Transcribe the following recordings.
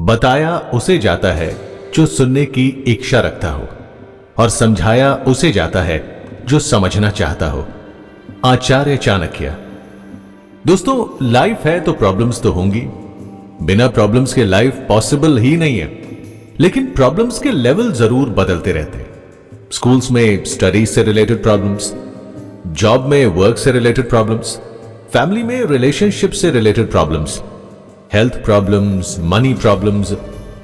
बताया उसे जाता है जो सुनने की इच्छा रखता हो, और समझाया उसे जाता है जो समझना चाहता हो। आचार्य चाणक्य। दोस्तों, लाइफ है तो प्रॉब्लम्स तो होंगी, बिना प्रॉब्लम्स के लाइफ पॉसिबल ही नहीं है। लेकिन प्रॉब्लम्स के लेवल जरूर बदलते रहते हैं। स्कूल्स में स्टडीज से रिलेटेड प्रॉब्लम्स, जॉब में वर्क से रिलेटेड प्रॉब्लम्स, फैमिली में रिलेशनशिप से related problems, health problems, money problems,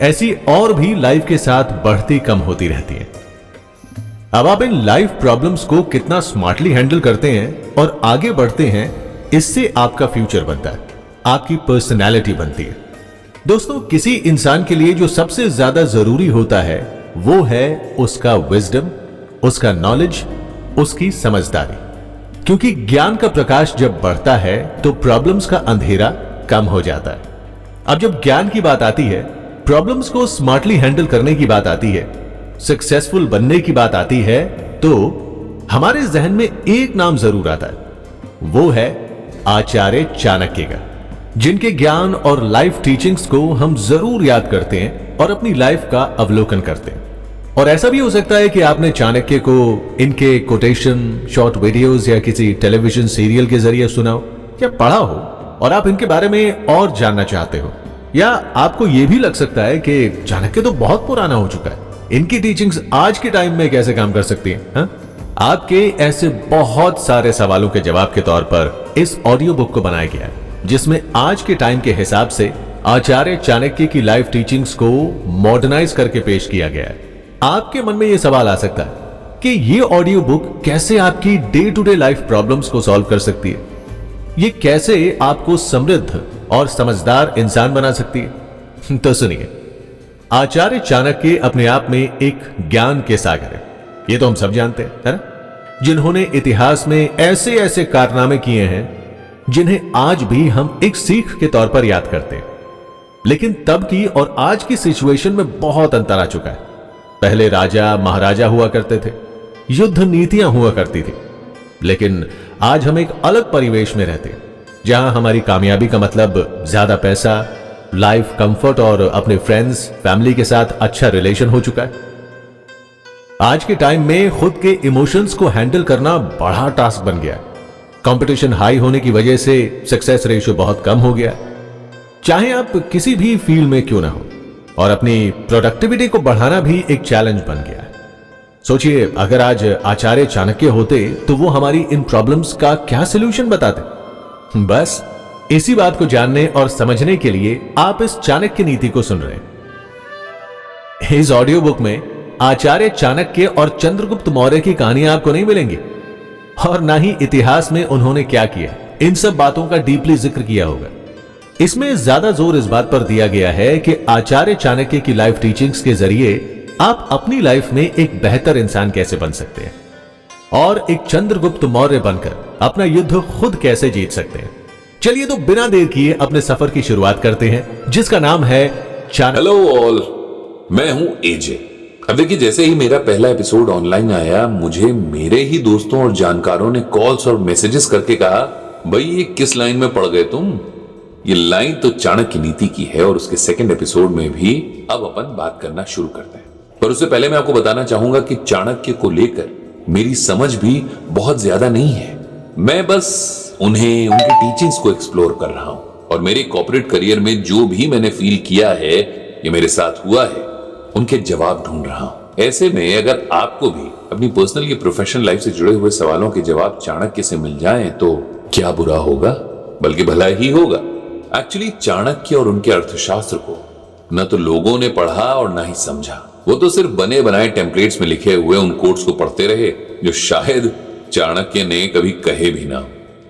ऐसी और भी लाइफ के साथ बढ़ती कम होती रहती हैं। अब आप इन लाइफ प्रॉब्लम्स को कितना स्मार्टली हैंडल करते हैं और आगे बढ़ते हैं, इससे आपका फ्यूचर बनता है, आपकी पर्सनैलिटी बनती है। दोस्तों, किसी इंसान के लिए जो सबसे ज्यादा जरूरी होता है वो है उसका विजडम, उसका नॉलेज, उसकी समझदारी। क्योंकि ज्ञान का प्रकाश जब बढ़ता है तो प्रॉब्लम्स का अंधेरा कम हो जाता है। अब जब ज्ञान की बात आती है, प्रॉब्लम्स को स्मार्टली हैंडल करने की बात आती है, सक्सेसफुल बनने की बात आती है, तो हमारे जहन में एक नाम जरूर आता है, वो है आचार्य चाणक्य का, जिनके ज्ञान और लाइफ टीचिंग्स को हम जरूर याद करते हैं और अपनी लाइफ का अवलोकन करते हैं। और ऐसा भी हो सकता है कि आपने चाणक्य को इनके कोटेशन, शॉर्ट वीडियोस या किसी टेलीविजन सीरियल के जरिए सुना हो या पढ़ा हो और आप इनके बारे में और जानना चाहते हो। या आपको यह भी लग सकता है कि चाणक्य तो बहुत पुराना हो चुका है, इनकी टीचिंग्स आज के टाइम में कैसे काम कर सकती है? हा? आपके ऐसे बहुत सारे सवालों के जवाब के तौर पर इस ऑडियो बुक को बनाया गया है, जिसमें आज के टाइम के हिसाब से आचार्य चाणक्य की लाइफ टीचिंग्स को मॉडर्नाइज करके पेश किया गया है। आपके मन में यह सवाल आ सकता है कि यह ऑडियो बुक कैसे आपकी day to day life problems को सॉल्व कर सकती है, ये कैसे आपको समृद्ध और समझदार इंसान बना सकती है? तो सुनिए, आचार्य चाणक्य अपने आप में एक ज्ञान के सागर है, ये तो हम सब जानते हैं, है ना? जिन्होंने इतिहास में ऐसे ऐसे कारनामे किए हैं जिन्हें आज भी हम एक सीख के तौर पर याद करते हैं। लेकिन तब की और आज की सिचुएशन में बहुत अंतर आ चुका है। पहले राजा महाराजा हुआ करते थे, युद्ध नीतियां हुआ करती थी, लेकिन आज हम एक अलग परिवेश में रहते हैं, जहां हमारी कामयाबी का मतलब ज्यादा पैसा, लाइफ कंफर्ट और अपने फ्रेंड्स, फैमिली के साथ अच्छा रिलेशन हो चुका है। आज के टाइम में खुद के इमोशंस को हैंडल करना बड़ा टास्क बन गया है। कंपटीशन हाई होने की वजह से सक्सेस रेशियो बहुत कम हो गया, चाहे आप किसी भी फील्ड में क्यों ना हो, और अपनी प्रोडक्टिविटी को बढ़ाना भी एक चैलेंज बन गया है। सोचिए, अगर आज आचार्य चाणक्य होते तो वो हमारी इन प्रॉब्लम्स का क्या सलूशन बताते? बस इसी बात को जानने और समझने के लिए आप इस चाणक्य नीति को सुन रहे हैं। इस ऑडियो बुक में आचार्य चाणक्य और चंद्रगुप्त मौर्य की कहानियां आपको नहीं मिलेंगी, और ना ही इतिहास में उन्होंने क्या किया, इन सब बातों का डीपली जिक्र किया होगा। इसमें ज्यादा जोर इस बात पर दिया गया है कि आचार्य चाणक्य की लाइफ टीचिंग्स के जरिए आप अपनी लाइफ में एक बेहतर इंसान कैसे बन सकते हैं और एक चंद्रगुप्त मौर्य बनकर अपना युद्ध खुद कैसे जीत सकते हैं। चलिए, तो बिना देर किए अपने सफर की शुरुआत करते हैं, जिसका नाम है चाणक्य। हेलो ऑल, मैं हूं एजे। अब देखिए, जैसे ही मेरा पहला एपिसोड ऑनलाइन आया, मुझे मेरे ही दोस्तों और जानकारों ने कॉल्स और मैसेजेस करके कहा, भाई ये किस लाइन में पड़ गए तुम? ये लाइन तो चाणक्य नीति की है, और उसके सेकंड एपिसोड में भी अब अपन बात करना शुरू करते हैं। पर उससे पहले मैं आपको बताना चाहूंगा कि चाणक्य को लेकर मेरी समझ भी बहुत ज्यादा नहीं है। मैं बस उन्हें, उनकी टीचिंग्स को एक्सप्लोर कर रहा हूं, और मेरे कॉर्पोरेट करियर में जो भी मैंने फील किया है, ये मेरे साथ हुआ है, उनके जवाब ढूंढ रहा हूं। ऐसे में अगर आपको भी अपनी पर्सनल या प्रोफेशनल लाइफ से जुड़े हुए सवालों के जवाब चाणक्य से मिल जाएं, तो क्या बुरा होगा, बल्कि भला ही होगा। एक्चुअली चाणक्य और उनके अर्थशास्त्र को न तो लोगों ने पढ़ा और ना ही समझा। वो तो सिर्फ बने बनाए टेम्पलेट्स में लिखे हुए उन कोट्स को पढ़ते रहे, जो शायद चाणक्य ने कभी कहे भी ना।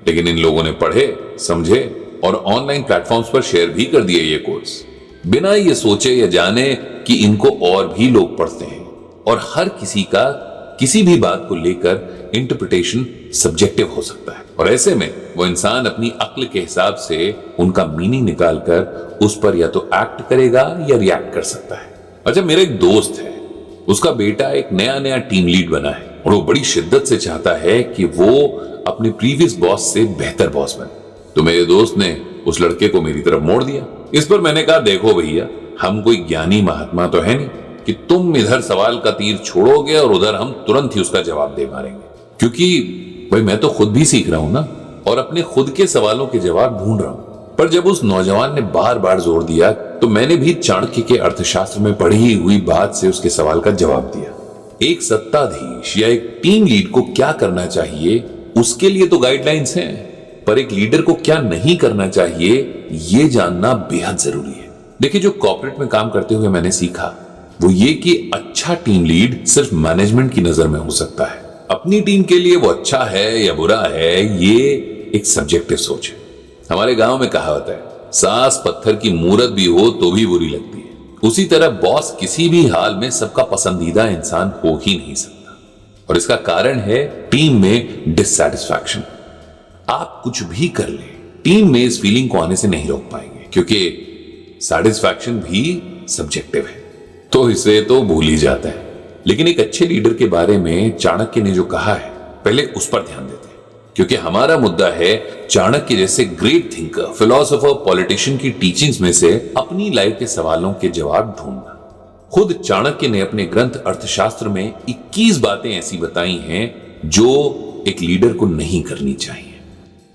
लेकिन इन लोगों ने पढ़े, समझे और ऑनलाइन प्लेटफॉर्म्स पर शेयर भी कर दिए ये कोट्स, बिना ये सोचे या जाने कि इनको और भी लोग पढ़ते हैं। और हर किसी का किसी भी बात को लेकर इंटरप्रिटेशन सब्जेक्टिव हो सकता है, और ऐसे में वो इंसान अपनी अक्ल के हिसाब से उनका मीनिंग निकालकर उस पर या तो एक्ट करेगा या रिएक्ट कर सकता है। अच्छा, मेरा एक दोस्त है, उसका बेटा एक नया नया टीम लीड बना है, और वो बड़ी शिद्दत से चाहता है कि वो अपने प्रीवियस बॉस से बेहतर बॉस बने। तो मेरे दोस्त ने उस लड़के को मेरी तरफ मोड़ दिया। इस पर मैंने कहा, देखो भैया, हम कोई ज्ञानी महात्मा तो है नहीं कि तुम इधर सवाल का तीर छोड़ोगे और उधर हम तुरंत ही उसका जवाब दे मारेंगे। क्योंकि भाई मैं तो खुद भी सीख रहा हूं ना, और अपने खुद के सवालों के जवाब ढूंढ रहा हूं। पर जब उस नौजवान ने बार बार जोर दिया तो मैंने भी चाणक्य के अर्थशास्त्र में पढ़ी हुई बात से उसके सवाल का जवाब दिया। एक सत्ताधीश या एक टीम लीड को क्या करना चाहिए उसके लिए तो गाइडलाइंस हैं, पर एक लीडर को क्या नहीं करना चाहिए ये जानना बेहद जरूरी है। देखिए, जो कॉर्पोरेट में काम करते हुए मैंने सीखा वो ये कि अच्छा टीम लीड सिर्फ मैनेजमेंट की नजर में हो सकता है। अपनी टीम के लिए वो अच्छा है या बुरा है ये एक सब्जेक्टिव सोच है। हमारे गांव में कहावत है, सास पत्थर की मूरत भी हो तो भी बुरी लगती है। उसी तरह बॉस किसी भी हाल में सबका पसंदीदा इंसान हो ही नहीं सकता, और इसका कारण है टीम में डिससैटिस्फैक्शन। आप कुछ भी कर ले, टीम में इस फीलिंग को आने से नहीं रोक पाएंगे, क्योंकि सैटिस्फैक्शन भी सब्जेक्टिव है, तो इसे तो भूल ही जाता है। लेकिन एक अच्छे लीडर के बारे में चाणक्य ने जो कहा है, पहले उस पर ध्यान देते हैं, क्योंकि हमारा मुद्दा है चाणक्य जैसे ग्रेट थिंकर, फिलोसोफर, पॉलिटिशियन की टीचिंग्स में से अपनी लाइफ के सवालों के जवाब ढूंढना। खुद चाणक्य ने अपने ग्रंथ अर्थशास्त्र में 21 बातें ऐसी बताई हैं जो एक लीडर को नहीं करनी चाहिए,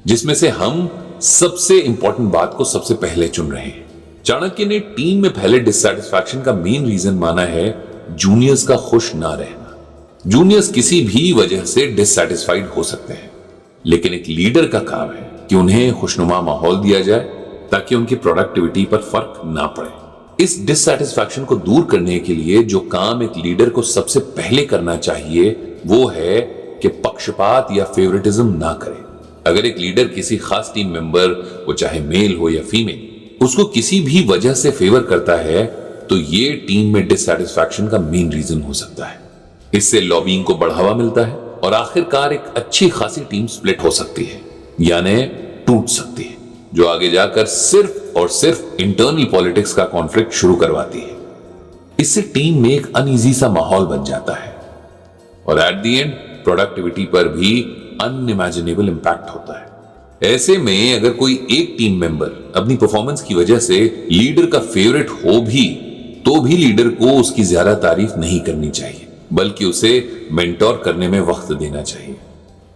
जिसमें से हम सबसे इंपॉर्टेंट बात को सबसे पहले चुन रहे हैं। चाणक्य ने टीम में पहले डिससैटिस्फैक्शन का मेन रीजन माना है जूनियर्स का खुश ना रहना। जूनियर्स किसी भी वजह से डिससैटिस्फाइड हो सकते हैं, लेकिन एक लीडर का काम है कि उन्हें खुशनुमा माहौल दिया जाए ताकि उनकी प्रोडक्टिविटी पर फर्क ना पड़े। इस डिससैटिस्फैक्शन को दूर करने के लिए जो काम एक लीडर को सबसे पहले करना चाहिए वो है कि पक्षपात या फेवरेटिज्म ना करे। अगर एक लीडर किसी खास टीम मेंबर, वो चाहे मेल हो या फीमेल, उसको किसी भी वजह से फेवर करता है तो ये टीम में डिससैटिस्फैक्शन का मेन रीजन हो सकता है। इससे लॉबिंग को बढ़ावा मिलता है और आखिरकार एक अच्छी खासी टीम स्प्लिट हो सकती है, यानी टूट सकती है, जो आगे जाकर सिर्फ और सिर्फ इंटरनल पॉलिटिक्स का कॉन्फ्लिक्ट शुरू करवाती है। इससे टीम में एक अनईजी सा माहौल बन जाता है और एट द एंड प्रोडक्टिविटी पर भी अनइमेजिनेबल इंपैक्ट होता है। ऐसे में अगर कोई एक टीम मेंबर अपनी परफॉर्मेंस की वजह से लीडर का फेवरेट हो भी तो भी लीडर को उसकी ज्यादा तारीफ नहीं करनी चाहिए, बल्कि उसे मेंटोर करने में वक्त देना चाहिए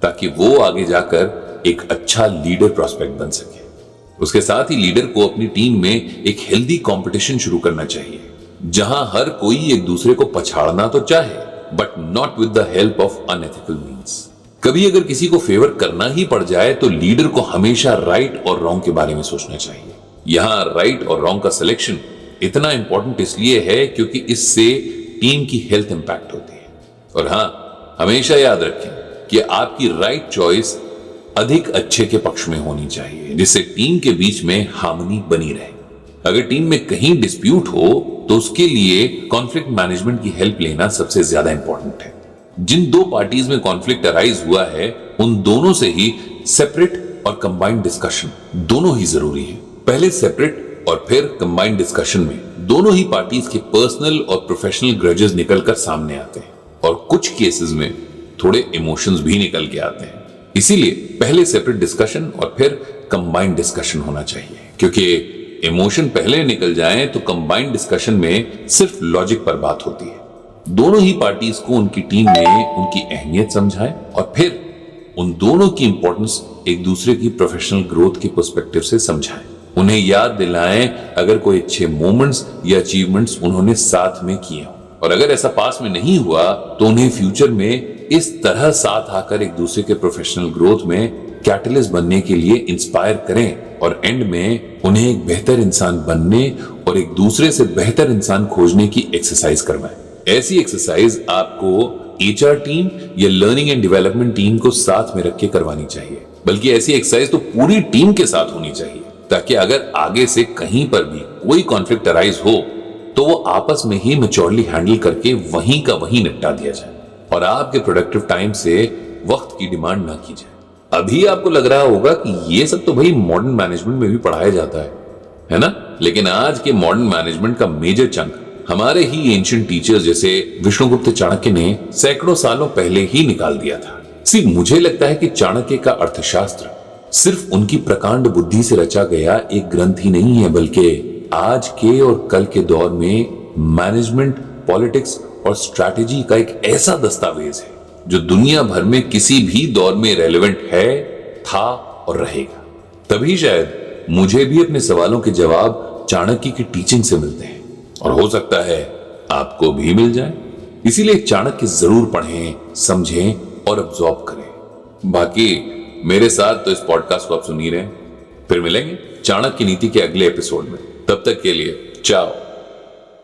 ताकि वो आगे जाकर एक अच्छा लीडर प्रोस्पेक्ट बन सके। उसके साथ ही लीडर को अपनी टीम में एक हेल्दी कंपटीशन शुरू करना चाहिए, जहां हर कोई एक दूसरे को पछाड़ना तो चाहे, but not with the help of unethical means. कभी अगर किसी को फेवर करना ही पड़ जाए तो लीडर को हमेशा राइट और रॉन्ग के बारे में सोचना चाहिए। यहां राइट और रॉन्ग का सिलेक्शन इतना इंपॉर्टेंट इसलिए है क्योंकि इससे टीम की हेल्थ इंपैक्ट होती है। और हां, हमेशा याद रखें कि आपकी राइट चॉइस अधिक अच्छे के पक्ष में होनी चाहिए, जिससे टीम के बीच में हार्मनी बनी रहे। अगर टीम में कहीं डिस्प्यूट हो तो उसके लिए कॉन्फ्लिक्ट मैनेजमेंट की हेल्प लेना सबसे ज्यादा इंपॉर्टेंट है। जिन दो पार्टीज में कॉन्फ्लिक्ट अराइज हुआ है उन दोनों से ही सेपरेट और कंबाइंड डिस्कशन दोनों ही जरूरी है। पहले सेपरेट और फिर कंबाइंड डिस्कशन में दोनों ही पार्टीज के पर्सनल और प्रोफेशनल ग्रजेस निकलकर सामने आते हैं और कुछ केसेस में थोड़े इमोशंस भी निकल के आते हैं। इसीलिए पहले सेपरेट डिस्कशन और फिर कंबाइंड डिस्कशन होना चाहिए, क्योंकि इमोशन पहले निकल जाएं तो कंबाइंड डिस्कशन में सिर्फ लॉजिक पर बात होती है। दोनों ही पार्टीज को उनकी टीम में उनकी अहमियत समझाएं और फिर उन दोनों की इंपॉर्टेंस एक दूसरे की प्रोफेशनल ग्रोथ के पर्सपेक्टिव से समझाएं। उन्हें याद दिलाएं अगर कोई अच्छे मोमेंट्स या अचीवमेंट्स उन्होंने साथ में किए हों, और अगर ऐसा पास में नहीं हुआ तो उन्हें फ्यूचर में इस तरह साथ आकर एक दूसरे के प्रोफेशनल ग्रोथ में कैटलिस्ट बनने के लिए इंस्पायर करें और एंड में उन्हें एक बेहतर इंसान बनने और एक दूसरे से बेहतर इंसान खोजने की एक्सरसाइज करवाएं। ऐसी एक्सरसाइज आपको एचआर टीम या लर्निंग एंड डेवलपमेंट टीम को साथ में रख के करवानी चाहिए, बल्कि ऐसी एक्सरसाइज तो पूरी टीम के साथ होनी चाहिए, ताकि अगर आगे से कहीं पर भी कोई कॉन्फ्लिक्ट अराइज हो तो वो आपस में ही मैच्योरली हैंडल करके वहीं का वहीं निपटा दिया जाए और आपके प्रोडक्टिव टाइम से वक्त की डिमांड ना की जाए। अभी आपको लग रहा होगा कि ये सब तो भाई मॉडर्न मैनेजमेंट में भी पढ़ाया जाता है ना? लेकिन आज के मॉडर्न मैनेजमेंट का मेजर चंक हमारे ही एंशिएंट टीचर्स जैसे विष्णुगुप्त चाणक्य ने सैकड़ों सालों पहले ही निकाल दिया था। सिर्फ मुझे लगता है कि चाणक्य का अर्थशास्त्र सिर्फ उनकी प्रकांड बुद्धि से रचा गया एक ग्रंथ ही नहीं है, बल्कि आज के और कल के दौर में मैनेजमेंट, पॉलिटिक्स और स्ट्रैटेजी का एक ऐसा दस्तावेज है जो दुनिया भर में किसी भी दौर में रेलेवेंट है, था और रहेगा। तभी शायद मुझे भी अपने सवालों के जवाब चाणक्य की टीचिंग से मिलते हैं और हो सकता है आपको भी मिल जाए। इसीलिए चाणक्य जरूर पढ़ें, समझें और अब्सॉर्ब करें। बाकी मेरे साथ तो इस पॉडकास्ट को आप सुन ही रहे हैं। फिर मिलेंगे चाणक्य नीति के अगले एपिसोड में। तब तक के लिए चाओ।